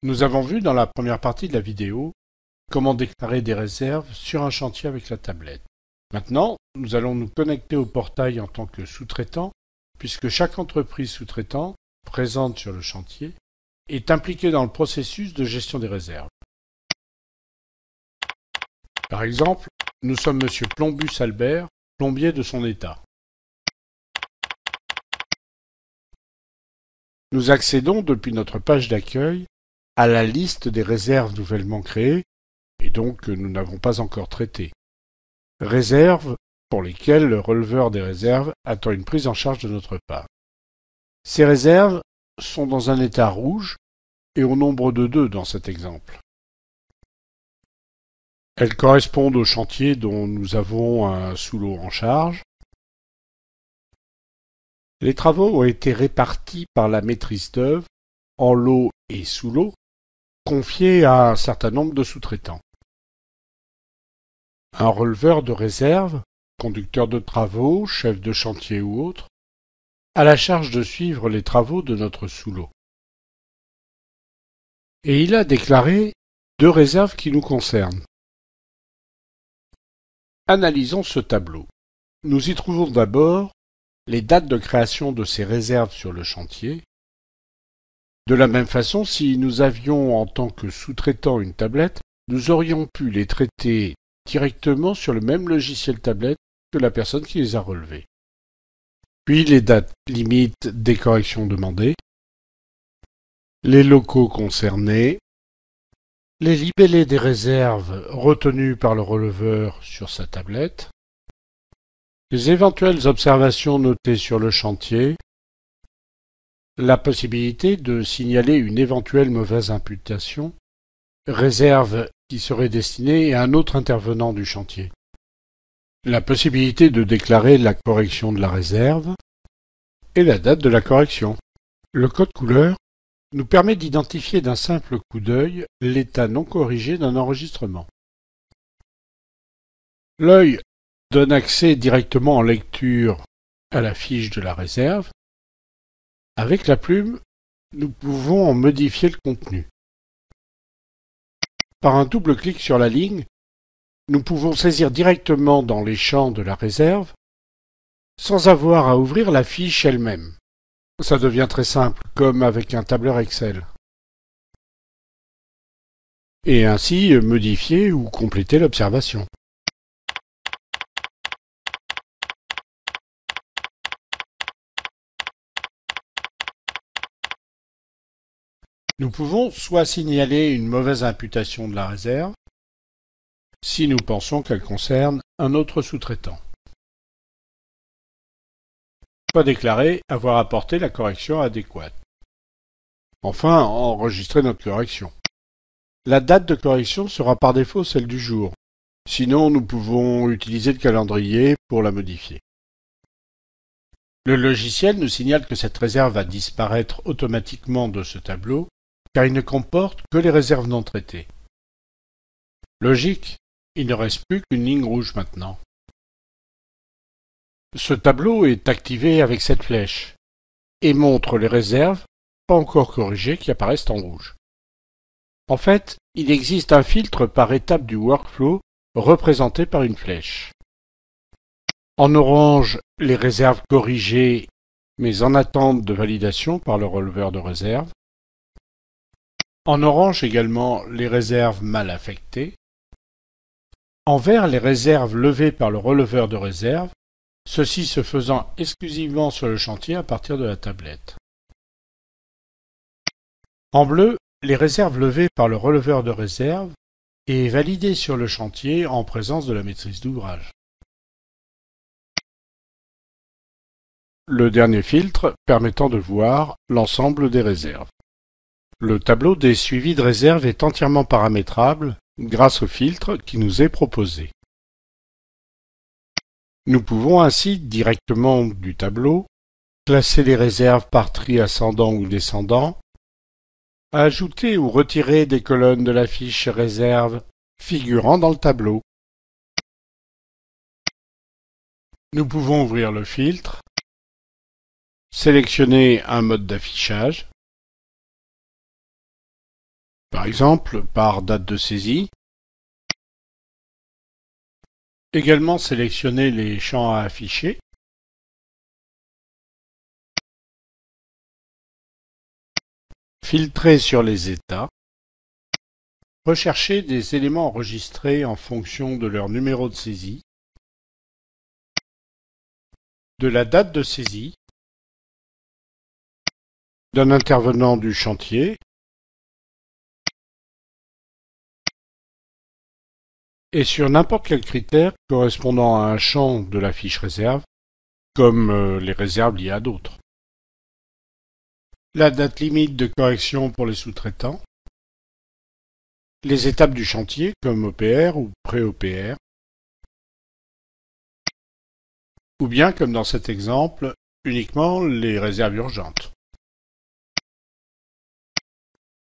Nous avons vu dans la première partie de la vidéo comment déclarer des réserves sur un chantier avec la tablette. Maintenant, nous allons nous connecter au portail en tant que sous-traitant, puisque chaque entreprise sous-traitant présente sur le chantier est impliquée dans le processus de gestion des réserves. Par exemple, nous sommes Monsieur Plombus Albert, plombier de son état. Nous accédons depuis notre page d'accueil à la liste des réserves nouvellement créées et donc que nous n'avons pas encore traitées. Réserves pour lesquelles le releveur des réserves attend une prise en charge de notre part. Ces réserves sont dans un état rouge et au nombre de 2 dans cet exemple. Elles correspondent au chantier dont nous avons un sous-lot en charge. Les travaux ont été répartis par la maîtrise d'œuvre en lots et sous-lots confiés à un certain nombre de sous-traitants. Un releveur de réserve, conducteur de travaux, chef de chantier ou autre, a la charge de suivre les travaux de notre sous-lot. Et il a déclaré 2 réserves qui nous concernent. Analysons ce tableau. Nous y trouvons d'abord les dates de création de ces réserves sur le chantier. De la même façon, si nous avions en tant que sous-traitant une tablette, nous aurions pu les traiter directement sur le même logiciel tablette que la personne qui les a relevés. Puis les dates limites des corrections demandées, les locaux concernés, les libellés des réserves retenues par le releveur sur sa tablette, les éventuelles observations notées sur le chantier, la possibilité de signaler une éventuelle mauvaise imputation, réserve qui serait destinée à un autre intervenant du chantier, la possibilité de déclarer la correction de la réserve et la date de la correction. Le code couleur nous permet d'identifier d'un simple coup d'œil l'état non corrigé d'un enregistrement. L'œil donne accès directement en lecture à la fiche de la réserve. Avec la plume, nous pouvons en modifier le contenu. Par un double clic sur la ligne, nous pouvons saisir directement dans les champs de la réserve sans avoir à ouvrir la fiche elle-même. Ça devient très simple, comme avec un tableur Excel. Et ainsi modifier ou compléter l'observation. Nous pouvons soit signaler une mauvaise imputation de la réserve, si nous pensons qu'elle concerne un autre sous-traitant, soit déclarer avoir apporté la correction adéquate. Enfin, enregistrer notre correction. La date de correction sera par défaut celle du jour. Sinon, nous pouvons utiliser le calendrier pour la modifier. Le logiciel nous signale que cette réserve va disparaître automatiquement de ce tableau, car il ne comporte que les réserves non traitées. Logique, il ne reste plus qu'une ligne rouge maintenant. Ce tableau est activé avec cette flèche et montre les réserves pas encore corrigées qui apparaissent en rouge. En fait, il existe un filtre par étape du workflow représenté par une flèche. En orange, les réserves corrigées mais en attente de validation par le releveur de réserve. En orange également, les réserves mal affectées. En vert, les réserves levées par le releveur de réserve, ceci se faisant exclusivement sur le chantier à partir de la tablette. En bleu, les réserves levées par le releveur de réserve et validées sur le chantier en présence de la maîtrise d'ouvrage. Le dernier filtre permettant de voir l'ensemble des réserves. Le tableau des suivis de réserve est entièrement paramétrable grâce au filtre qui nous est proposé. Nous pouvons ainsi, directement du tableau, classer les réserves par tri ascendant ou descendant, ajouter ou retirer des colonnes de la fiche réserve figurant dans le tableau. Nous pouvons ouvrir le filtre, sélectionner un mode d'affichage, par exemple par date de saisie. Également sélectionner les champs à afficher. Filtrer sur les états. Rechercher des éléments enregistrés en fonction de leur numéro de saisie, de la date de saisie, d'un intervenant du chantier, et sur n'importe quel critère correspondant à un champ de la fiche réserve, comme les réserves liées à d'autres. La date limite de correction pour les sous-traitants, les étapes du chantier comme OPR ou pré-OPR, ou bien, comme dans cet exemple, uniquement les réserves urgentes.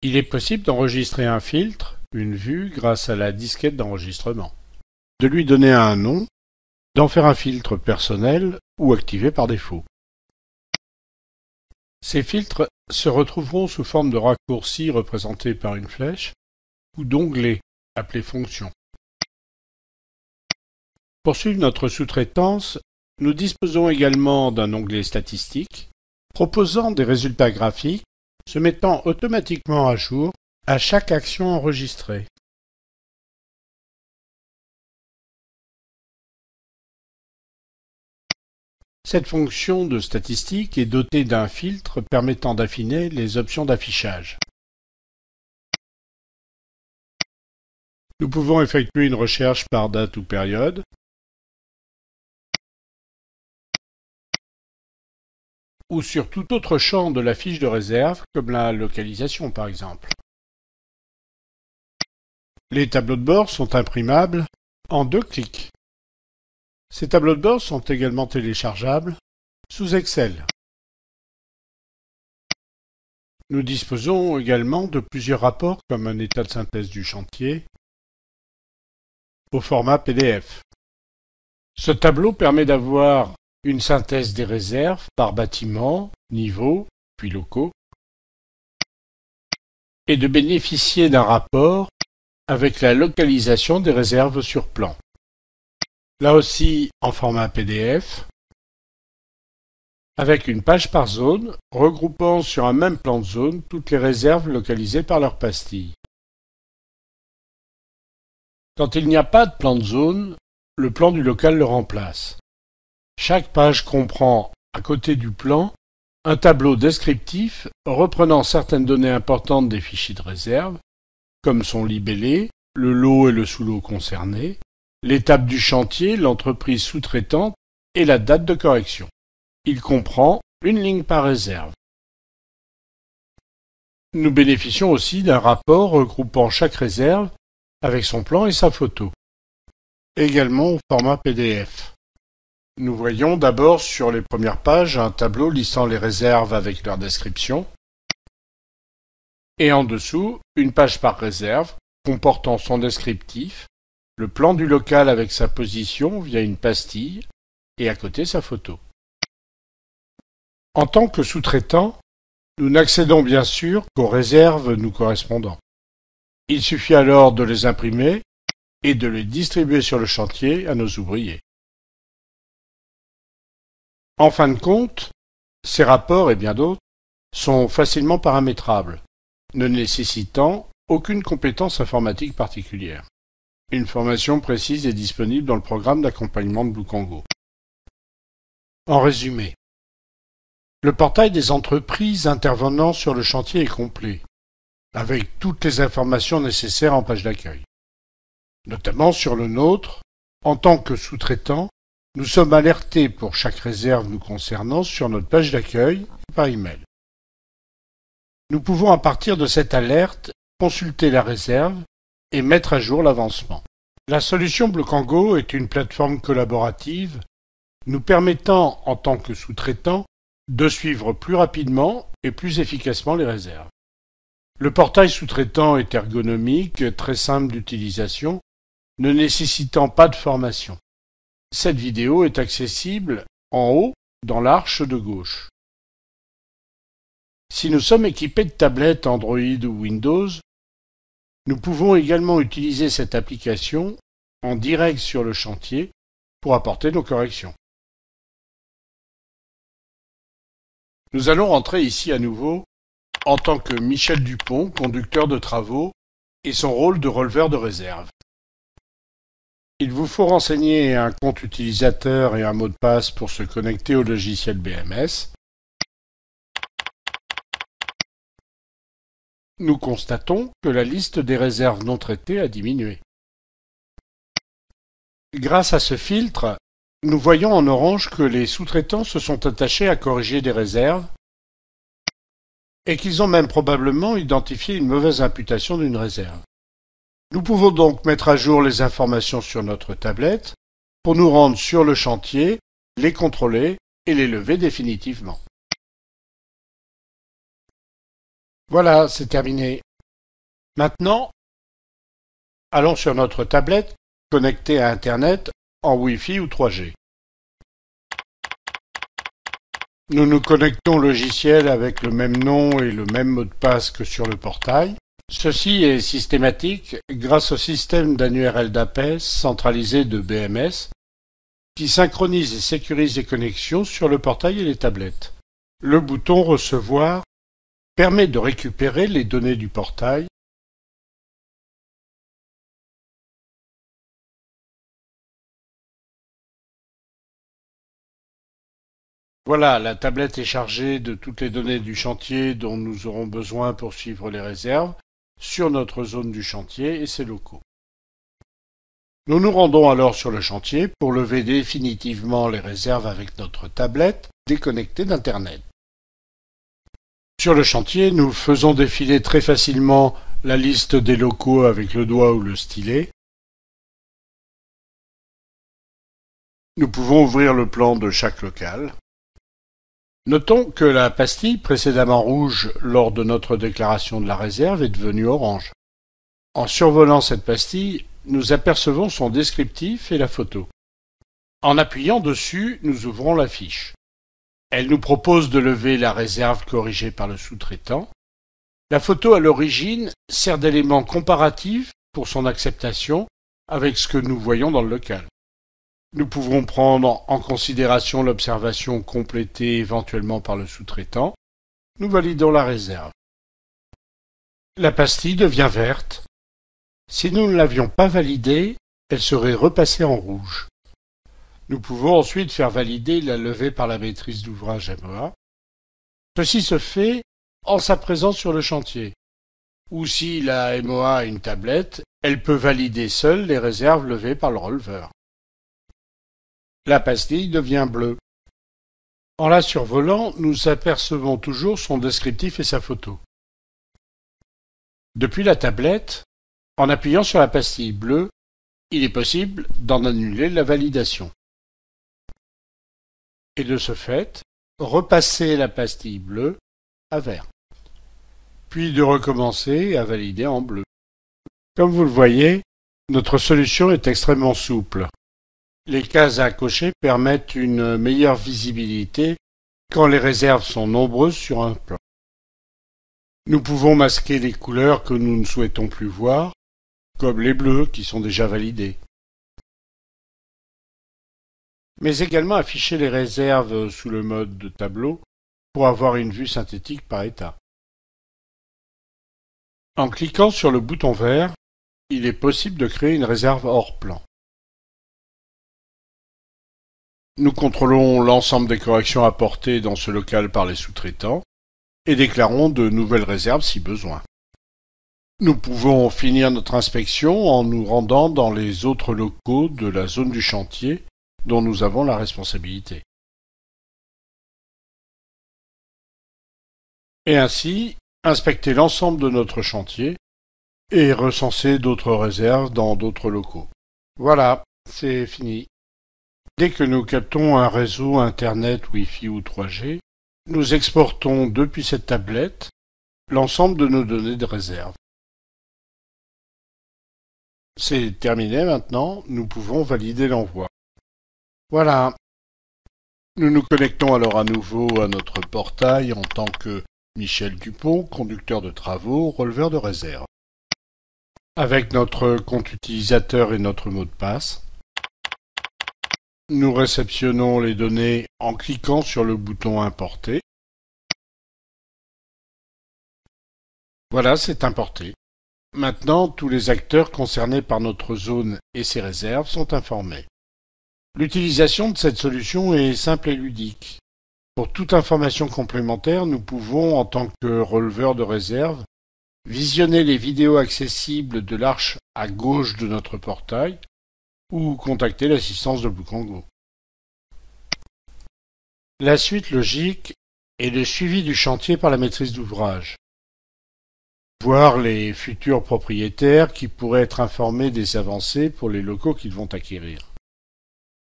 Il est possible d'enregistrer un filtre, une vue, grâce à la disquette d'enregistrement, de lui donner un nom, d'en faire un filtre personnel ou activé par défaut. Ces filtres se retrouveront sous forme de raccourcis représentés par une flèche ou d'onglets appelés fonctions. Pour suivre notre sous-traitance, nous disposons également d'un onglet statistique proposant des résultats graphiques se mettant automatiquement à jour à chaque action enregistrée. Cette fonction de statistique est dotée d'un filtre permettant d'affiner les options d'affichage. Nous pouvons effectuer une recherche par date ou période, ou sur tout autre champ de la fiche de réserve, comme la localisation par exemple. Les tableaux de bord sont imprimables en 2 clics. Ces tableaux de bord sont également téléchargeables sous Excel. Nous disposons également de plusieurs rapports comme un état de synthèse du chantier au format PDF. Ce tableau permet d'avoir une synthèse des réserves par bâtiment, niveau, puis locaux, et de bénéficier d'un rapport avec la localisation des réserves sur plan. Là aussi en format PDF, avec une page par zone, regroupant sur un même plan de zone toutes les réserves localisées par leur pastille. Quand il n'y a pas de plan de zone, le plan du local le remplace. Chaque page comprend, à côté du plan, un tableau descriptif reprenant certaines données importantes des fichiers de réserve, comme son libellé, le lot et le sous-lot concernés, l'étape du chantier, l'entreprise sous-traitante et la date de correction. Il comprend une ligne par réserve. Nous bénéficions aussi d'un rapport regroupant chaque réserve avec son plan et sa photo, également au format PDF. Nous voyons d'abord sur les premières pages un tableau listant les réserves avec leur description, et en dessous une page par réserve comportant son descriptif, le plan du local avec sa position via une pastille et à côté sa photo. En tant que sous-traitant, nous n'accédons bien sûr qu'aux réserves nous correspondant. Il suffit alors de les imprimer et de les distribuer sur le chantier à nos ouvriers. En fin de compte, ces rapports et bien d'autres sont facilement paramétrables, ne nécessitant aucune compétence informatique particulière. Une formation précise est disponible dans le programme d'accompagnement de Bluecongo. En résumé, le portail des entreprises intervenant sur le chantier est complet, avec toutes les informations nécessaires en page d'accueil. Notamment sur le nôtre, en tant que sous-traitant, nous sommes alertés pour chaque réserve nous concernant sur notre page d'accueil par email. Nous pouvons à partir de cette alerte consulter la réserve et mettre à jour l'avancement. La solution Bluecongo est une plateforme collaborative nous permettant, en tant que sous-traitant, de suivre plus rapidement et plus efficacement les réserves. Le portail sous-traitant est ergonomique, très simple d'utilisation, ne nécessitant pas de formation. Cette vidéo est accessible en haut dans l'arche de gauche. Si nous sommes équipés de tablettes Android ou Windows, Nous pouvons également utiliser cette application en direct sur le chantier pour apporter nos corrections. Nous allons rentrer ici à nouveau en tant que Michel Dupont, conducteur de travaux, et son rôle de releveur de réserve. Il vous faut renseigner un compte utilisateur et un mot de passe pour se connecter au logiciel BMS. Nous constatons que la liste des réserves non traitées a diminué. Grâce à ce filtre, nous voyons en orange que les sous-traitants se sont attachés à corriger des réserves et qu'ils ont même probablement identifié une mauvaise imputation d'une réserve. Nous pouvons donc mettre à jour les informations sur notre tablette pour nous rendre sur le chantier, les contrôler et les lever définitivement. Voilà, c'est terminé. Maintenant, allons sur notre tablette connectée à Internet en Wi-Fi ou 3G. Nous nous connectons au logiciel avec le même nom et le même mot de passe que sur le portail. Ceci est systématique grâce au système d'un URL d'APS centralisé de BMS qui synchronise et sécurise les connexions sur le portail et les tablettes. Le bouton Recevoir permet de récupérer les données du portail Voilà, la tablette est chargée de toutes les données du chantier dont nous aurons besoin pour suivre les réserves sur notre zone du chantier et ses locaux. Nous nous rendons alors sur le chantier pour lever définitivement les réserves avec notre tablette déconnectée d'Internet. Sur le chantier, nous faisons défiler très facilement la liste des locaux avec le doigt ou le stylet. Nous pouvons ouvrir le plan de chaque local. Notons que la pastille précédemment rouge lors de notre déclaration de la réserve est devenue orange. En survolant cette pastille, nous apercevons son descriptif et la photo. En appuyant dessus, nous ouvrons la fiche. Elle nous propose de lever la réserve corrigée par le sous-traitant. La photo à l'origine sert d'élément comparatif pour son acceptation avec ce que nous voyons dans le local. Nous pouvons prendre en considération l'observation complétée éventuellement par le sous-traitant. Nous validons la réserve. La pastille devient verte. Si nous ne l'avions pas validée, elle serait repassée en rouge. Nous pouvons ensuite faire valider la levée par la maîtrise d'ouvrage MOA. Ceci se fait en sa présence sur le chantier. Ou si la MOA a une tablette, elle peut valider seule les réserves levées par le releveur. La pastille devient bleue. En la survolant, nous apercevons toujours son descriptif et sa photo. Depuis la tablette, en appuyant sur la pastille bleue, il est possible d'en annuler la validation. Et de ce fait, repasser la pastille bleue à vert. Puis de recommencer à valider en bleu. Comme vous le voyez, notre solution est extrêmement souple. Les cases à cocher permettent une meilleure visibilité quand les réserves sont nombreuses sur un plan. Nous pouvons masquer les couleurs que nous ne souhaitons plus voir, comme les bleus qui sont déjà validés. Mais également afficher les réserves sous le mode de tableau pour avoir une vue synthétique par état. En cliquant sur le bouton vert, il est possible de créer une réserve hors plan. Nous contrôlons l'ensemble des corrections apportées dans ce local par les sous-traitants et déclarons de nouvelles réserves si besoin. Nous pouvons finir notre inspection en nous rendant dans les autres locaux de la zone du chantier dont nous avons la responsabilité. Et ainsi, inspecter l'ensemble de notre chantier et recenser d'autres réserves dans d'autres locaux. Voilà, c'est fini. Dès que nous captons un réseau Internet, Wi-Fi ou 3G, nous exportons depuis cette tablette l'ensemble de nos données de réserve. C'est terminé maintenant, nous pouvons valider l'envoi. Voilà. Nous nous connectons alors à nouveau à notre portail en tant que Michel Dupont, conducteur de travaux, releveur de réserve. avec notre compte utilisateur et notre mot de passe. Nous réceptionnons les données en cliquant sur le bouton Importer. Voilà, c'est importé. Maintenant, tous les acteurs concernés par notre zone et ses réserves sont informés. L'utilisation de cette solution est simple et ludique. Pour toute information complémentaire, nous pouvons, en tant que releveur de réserve, visionner les vidéos accessibles de l'arche à gauche de notre portail ou contacter l'assistance de BlueCongo. La suite logique est le suivi du chantier par la maîtrise d'ouvrage. Voir les futurs propriétaires qui pourraient être informés des avancées pour les locaux qu'ils vont acquérir.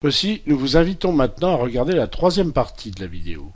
Aussi, nous vous invitons maintenant à regarder la troisième partie de la vidéo.